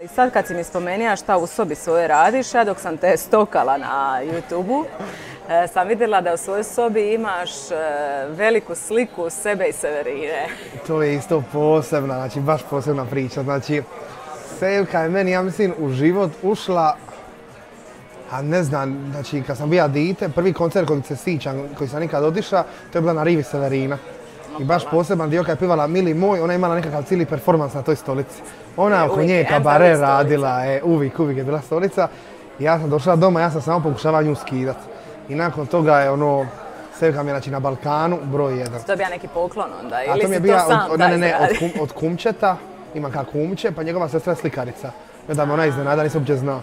I sad kad si mi spomenija šta u sobi svoje radiš, ja dok sam te stokala na YouTube-u, sam vidjela da u svojoj sobi imaš veliku sliku sebe i Severine. To je isto posebna, znači baš posebna priča. Znači, Sevka je meni, ja mislim, u život ušla, a ne znam, znači kad sam bio dite, prvi koncert koji se sjećam, koji sam nikad otišao, to je bila na rivi Severina. I baš poseban dio kad je pivala Mili moj, ona je imala nekakav cijeli performans na toj stolici. Ona oko nje kabare radila, uvijek je bila stolica. I ja sam došla doma, ja sam samo pokušava nju skidat. I nakon toga je ono, Sevka mi je znači na Balkanu broj 1. To je bio neki poklon onda, ili si to sam taj izradi? Od kumčeta, ima kao kumče, pa njegova sestra je slikarica. I onda me ona iznenada, nisam uopće znao.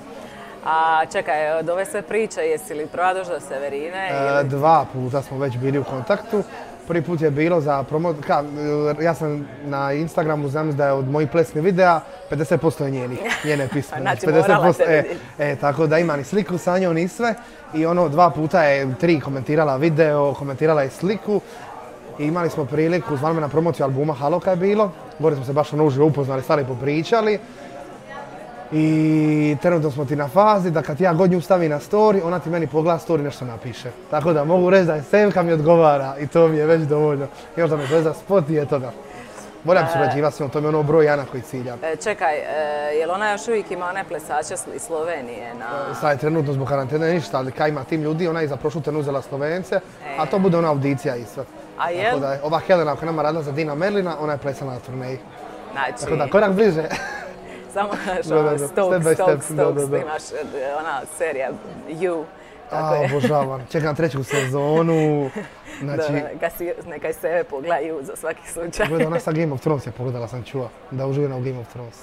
A čekaj, od ove sve priče, jesi li prva došla do Severine? Dva puta smo već bili u kontaktu. Prvi put je bilo za ja sam na Instagramu, znam da je od mojih plesnih videa 50% je njene pisme. Znači morala te vidjeti. Tako da ima ni sliku sa njom ni sve. I ono, dva puta je 3 komentirala video, komentirala je sliku. I imali smo priliku, zvali me na promociju albuma Haloka je bilo. Gore smo se baš ono uživo upoznali, stali popričali. I trenutno smo ti na fazi da kad ja god nju stavi na story, ona ti meni pogleda story nešto napiše. Tako da mogu reći da je Sevka mi odgovara i to mi je već dovoljno. Još da me zove za spot i eto da. Voljam surađivati s njom, to mi je ono broj 1 koji ciljam. Čekaj, jel ona još uvijek ima one plesače iz Slovenije? Sad je trenutno zbog karantene ništa, ali kad ima tim ljudi, ona je za prošlu tren uzela Slovence, a to bude ona audicija isto. A jel? Tako da je ova Helena koja nama radila za Dina Merlina, ona je plesala na turneji. Znači... Tako da, korak bliže. Samo Stokes, imaš ona serija You. Obožavam, čekam 3. sezonu. Neka i sebe pogledaju za svaki slučaj. Ona sa Game of Thrones je pogledala, sam čuo, da uživa u Game of Thrones.